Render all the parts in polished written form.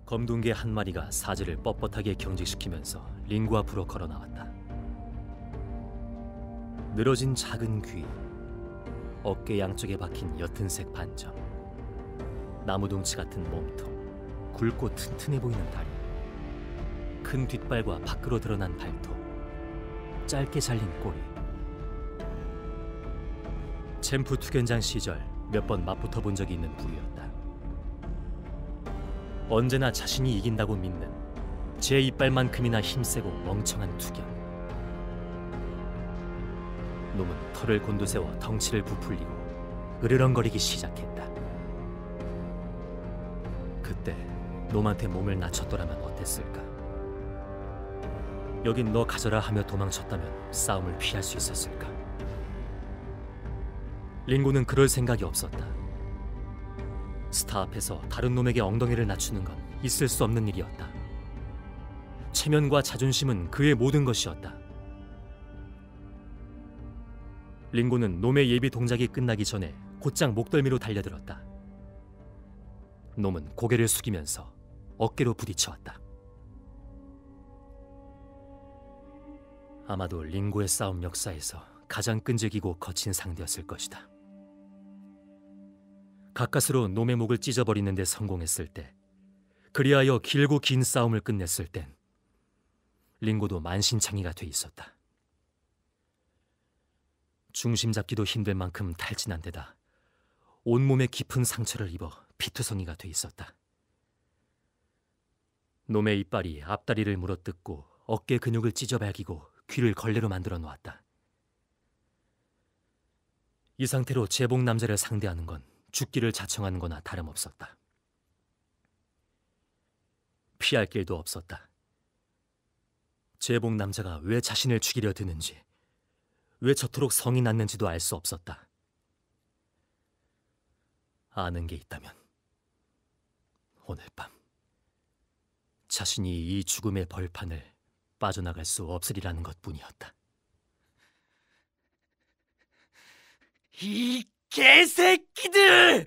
검둥개 한 마리가 사지를 뻣뻣하게 경직시키면서 링구 앞으로 걸어 나왔다. 늘어진 작은 귀, 어깨 양쪽에 박힌 옅은색 반점, 나무동치 같은 몸통, 굵고 튼튼해 보이는 다리, 큰 뒷발과 밖으로 드러난 발톱, 짧게 잘린 꼬리. 챔프 투견장 시절 몇 번 맞붙어 본 적이 있는 부류였다. 언제나 자신이 이긴다고 믿는 제 이빨만큼이나 힘세고 멍청한 투견. 놈은 털을 곤두세워 덩치를 부풀리고 으르렁거리기 시작했다. 그때 놈한테 몸을 낮췄더라면 어땠을까? 여긴 너 가져라 하며 도망쳤다면 싸움을 피할 수 있었을까? 링고는 그럴 생각이 없었다. 스타 앞에서 다른 놈에게 엉덩이를 낮추는 건 있을 수 없는 일이었다. 체면과 자존심은 그의 모든 것이었다. 링고는 놈의 예비 동작이 끝나기 전에 곧장 목덜미로 달려들었다. 놈은 고개를 숙이면서 어깨로 부딪혀왔다. 아마도 링고의 싸움 역사에서 가장 끈질기고 거친 상대였을 것이다. 가까스로 놈의 목을 찢어버리는 데 성공했을 때, 그리하여 길고 긴 싸움을 끝냈을 땐 링고도 만신창이가 돼 있었다. 중심 잡기도 힘들 만큼 탈진한 데다 온몸에 깊은 상처를 입어 피투성이가 돼 있었다. 놈의 이빨이 앞다리를 물어뜯고 어깨 근육을 찢어발기고 귀를 걸레로 만들어 놓았다. 이 상태로 제복 남자를 상대하는 건 죽기를 자청하는 거나 다름없었다. 피할 길도 없었다. 제복 남자가 왜 자신을 죽이려 드는지, 왜 저토록 성이 났는지도 알 수 없었다. 아는 게 있다면 오늘 밤 자신이 이 죽음의 벌판을 빠져나갈 수 없으리라는 것뿐이었다. 이 개새끼들!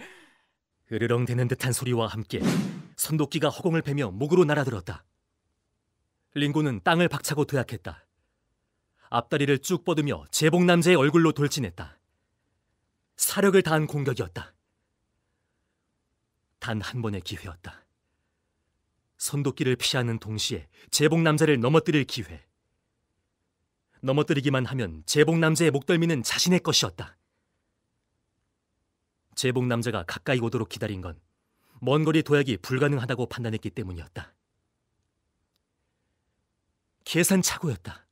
으르렁대는 듯한 소리와 함께 선도끼가 허공을 베며 목으로 날아들었다. 링고는 땅을 박차고 도약했다. 앞다리를 쭉 뻗으며 제복 남자의 얼굴로 돌진했다. 사력을 다한 공격이었다. 단 한 번의 기회였다. 선도끼를 피하는 동시에 제복 남자를 넘어뜨릴 기회. 넘어뜨리기만 하면 제복 남자의 목덜미는 자신의 것이었다. 제복 남자가 가까이 오도록 기다린 건 먼 거리 도약이 불가능하다고 판단했기 때문이었다. 계산착오였다.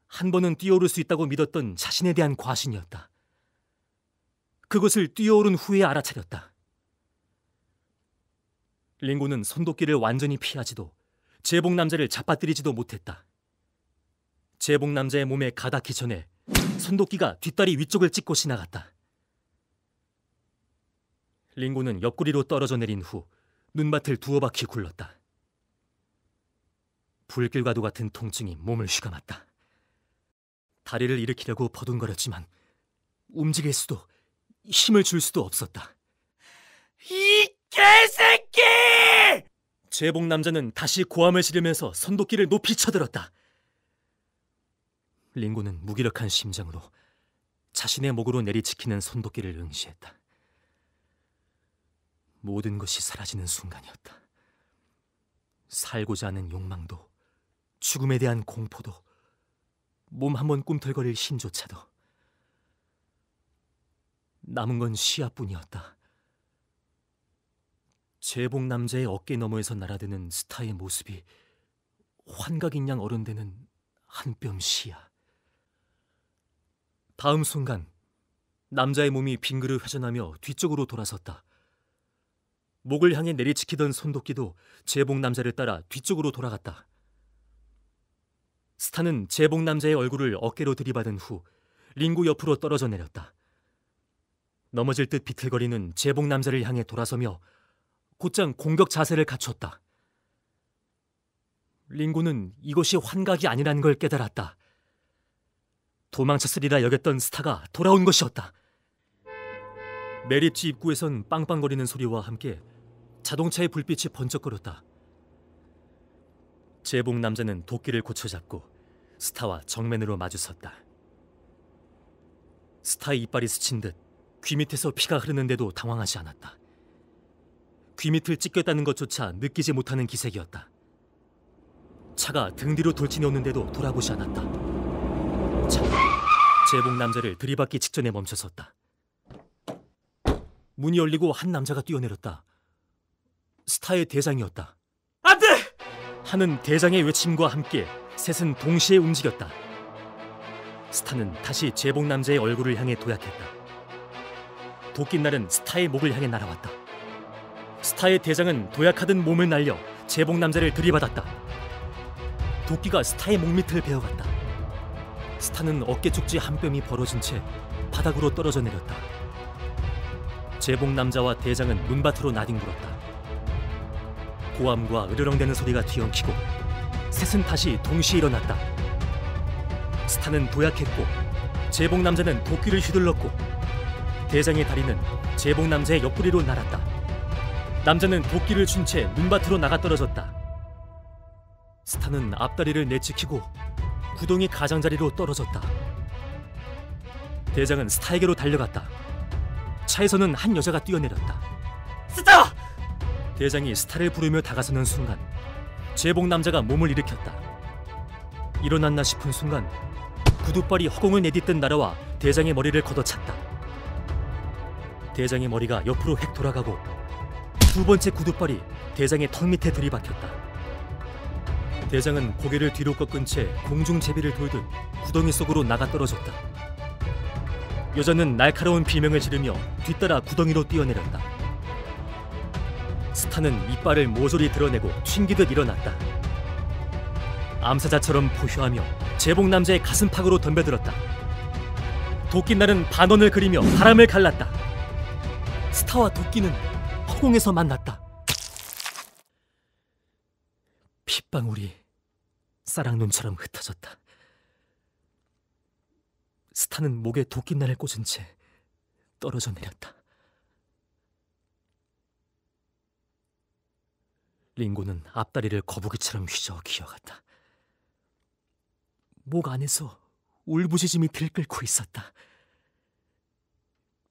한 번은 뛰어오를 수 있다고 믿었던 자신에 대한 과신이었다. 그것을 뛰어오른 후에 알아차렸다. 링고는 선도끼를 완전히 피하지도 제복 남자를 잡아뜨리지도 못했다. 제복 남자의 몸에 가닿기 전에 선도끼가 뒷다리 위쪽을 찍고 지나갔다. 링고는 옆구리로 떨어져 내린 후 눈밭을 두어 바퀴 굴렀다. 불길과도 같은 통증이 몸을 휘감았다. 다리를 일으키려고 버둥거렸지만 움직일 수도 힘을 줄 수도 없었다. 이 개새끼! 제복 남자는 다시 고함을 지르면서 선도끼를 높이 쳐들었다. 링고는 무기력한 심정으로 자신의 목으로 내리치키는 선도끼를 응시했다. 모든 것이 사라지는 순간이었다. 살고자 하는 욕망도, 죽음에 대한 공포도, 몸 한번 꿈틀거릴 힘조차도. 남은 건 시야뿐이었다. 제복 남자의 어깨 너머에서 날아드는 스타의 모습이 환각인 양 어른되는 한 뼘 시야. 다음 순간 남자의 몸이 빙그르 회전하며 뒤쪽으로 돌아섰다. 목을 향해 내리치키던 손도끼도 제복 남자를 따라 뒤쪽으로 돌아갔다. 스타는 제복 남자의 얼굴을 어깨로 들이받은 후 링고 옆으로 떨어져 내렸다. 넘어질 듯 비틀거리는 제복 남자를 향해 돌아서며 곧장 공격 자세를 갖췄다. 링고는 이것이 환각이 아니라는 걸 깨달았다. 도망쳤으리라 여겼던 스타가 돌아온 것이었다. 매립지 입구에선 빵빵거리는 소리와 함께 자동차의 불빛이 번쩍거렸다. 제복 남자는 도끼를 고쳐잡고 스타와 정면으로 마주섰다. 스타의 이빨이 스친 듯 귀 밑에서 피가 흐르는데도 당황하지 않았다. 귀 밑을 찢겼다는 것조차 느끼지 못하는 기색이었다. 차가 등 뒤로 돌진해오는데도 돌아보지 않았다. 차가 제복 남자를 들이받기 직전에 멈춰섰다. 문이 열리고 한 남자가 뛰어내렸다. 스타의 대장이었다. 안 돼! 하는 대장의 외침과 함께 셋은 동시에 움직였다. 스타는 다시 제복 남자의 얼굴을 향해 도약했다. 도끼날은 스타의 목을 향해 날아왔다. 스타의 대장은 도약하듯 몸을 날려 제복 남자를 들이받았다. 도끼가 스타의 목 밑을 베어갔다. 스타는 어깨 쪽지 한 뼘이 벌어진 채 바닥으로 떨어져 내렸다. 제복 남자와 대장은 문밭으로 나뒹굴었다. 고함과 으르렁대는 소리가 뒤엉키고 셋은 다시 동시에 일어났다. 스타는 도약했고 제복 남자는 도끼를 휘둘렀고 대장의 다리는 제복 남자의 옆구리로 날았다. 남자는 도끼를 쥔 채 문밭으로 나가 떨어졌다. 스타는 앞다리를 내치키고 구덩이 가장자리로 떨어졌다. 대장은 스타에게로 달려갔다. 차에서는 한 여자가 뛰어내렸다. 스타! 대장이 스타를 부르며 다가서는 순간 제복 남자가 몸을 일으켰다. 일어났나 싶은 순간 구두발이 허공을 내딛듯 날아와 대장의 머리를 걷어찼다. 대장의 머리가 옆으로 획 돌아가고 두 번째 구두발이 대장의 턱 밑에 들이박혔다. 대장은 고개를 뒤로 꺾은 채 공중제비를 돌듯 구덩이 속으로 나가 떨어졌다. 여자는 날카로운 비명을 지르며 뒤따라 구덩이로 뛰어내렸다. 스타는 이빨을 모조리 드러내고 튕기듯 일어났다. 암사자처럼 포효하며 제복 남자의 가슴팍으로 덤벼들었다. 도끼날은 반원을 그리며 바람을 갈랐다. 스타와 도끼는 허공에서 만났다. 핏방울이 쌀랑눈처럼 흩어졌다. 스타는 목에 도끼날을 꽂은 채 떨어져 내렸다. 링고는 앞다리를 거북이처럼 휘저어 기어갔다. 목 안에서 울부짖음이 들끓고 있었다.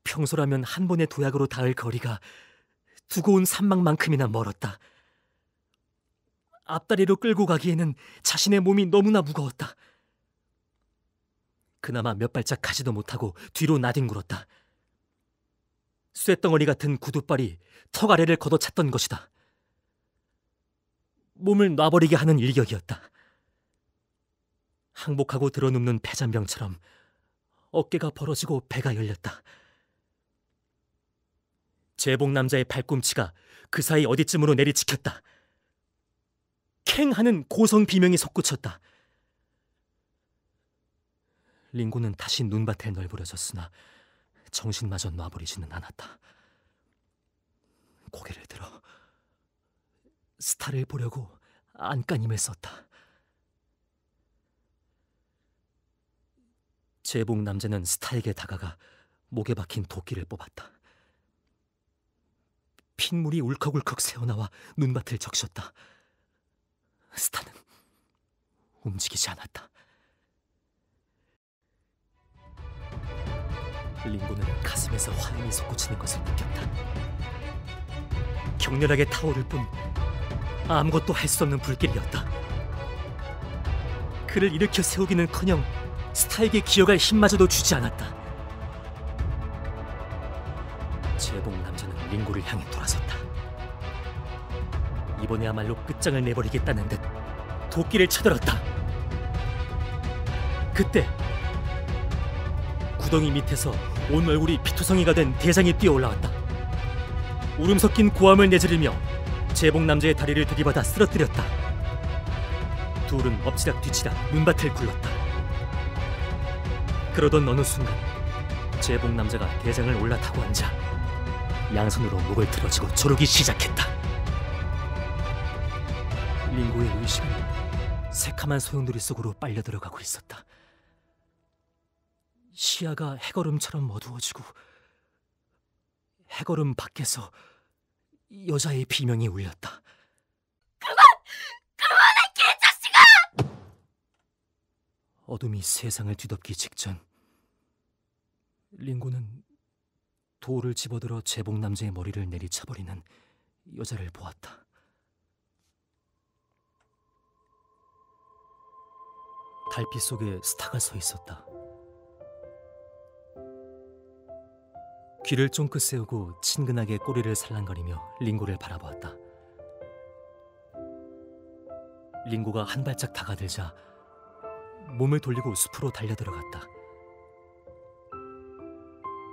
평소라면 한 번의 도약으로 닿을 거리가 두고 온 산막만큼이나 멀었다. 앞다리로 끌고 가기에는 자신의 몸이 너무나 무거웠다. 그나마 몇 발짝 가지도 못하고 뒤로 나뒹굴었다. 쇳덩어리 같은 구두발이 턱 아래를 걷어찼던 것이다. 몸을 놔버리게 하는 일격이었다. 항복하고 들어눕는 폐잔병처럼 어깨가 벌어지고 배가 열렸다. 제복 남자의 발꿈치가 그 사이 어디쯤으로 내리치켰다. 캥 하는 고성 비명이 솟구쳤다. 링고는 다시 눈밭에 널브러졌으나 정신마저 놔버리지는 않았다. 고개를 들어 스타를 보려고 안간힘을 썼다. 제복 남자는 스타에게 다가가 목에 박힌 도끼를 뽑았다. 핏물이 울컥울컥 새어나와 눈밭을 적셨다. 스타는 움직이지 않았다. 링고는 가슴에서 화염이 솟구치는 것을 느꼈다. 격렬하게 타오를 뿐 아무것도 할 수 없는 불길이었다. 그를 일으켜 세우기는커녕 스타에게 기어갈 힘마저도 주지 않았다. 제복 남자는 링고를 향해 돌아섰다. 이번에야말로 끝장을 내버리겠다는 듯 도끼를 쳐들었다. 그때 구덩이 밑에서 온 얼굴이 피투성이가 된 대장이 뛰어올라왔다. 울음 섞인 고함을 내지르며 제복 남자의 다리를 들이받아 쓰러뜨렸다. 둘은 엎치락 뒤치락 문밭을 굴렀다. 그러던 어느 순간 제복 남자가 대장을 올라타고 앉아 양손으로 목을 틀어쥐고 조르기 시작했다. 링고의 의식은 새카만 소용돌이 속으로 빨려 들어가고 있었다. 시야가 해걸음처럼 어두워지고 해걸음 밖에서 여자의 비명이 울렸다. 그만해, 개자식아! 어둠이 세상을 뒤덮기 직전 링고는 돌을 집어들어 제복 남자의 머리를 내리쳐버리는 여자를 보았다. 달빛 속에 스타가 서 있었다. 귀를 쫑긋 세우고 친근하게 꼬리를 살랑거리며 링고를 바라보았다. 링고가 한 발짝 다가들자 몸을 돌리고 숲으로 달려들어갔다.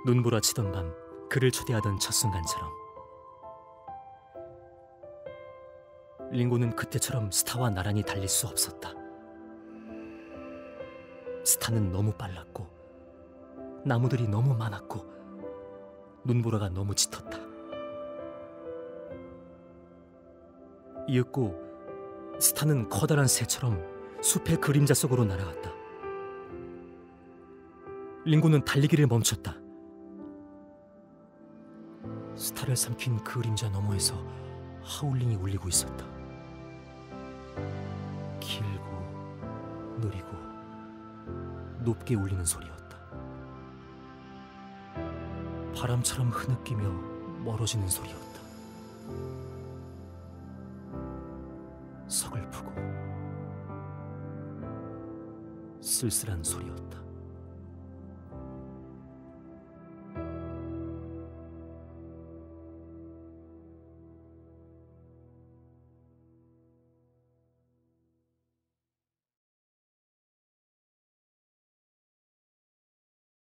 눈보라치던 밤 그를 초대하던 첫 순간처럼 링고는 그때처럼 스타와 나란히 달릴 수 없었다. 스타는 너무 빨랐고 나무들이 너무 많았고 눈보라가 너무 짙었다. 이윽고 스타는 커다란 새처럼 숲의 그림자 속으로 날아갔다. 링고는 달리기를 멈췄다. 스타를 삼킨 그림자 너머에서 하울링이 울리고 있었다. 길고 느리고 높게 울리는 소리였다. 바람처럼 흐느끼며 멀어지는 소리였다. 서글프고 쓸쓸한 소리였다.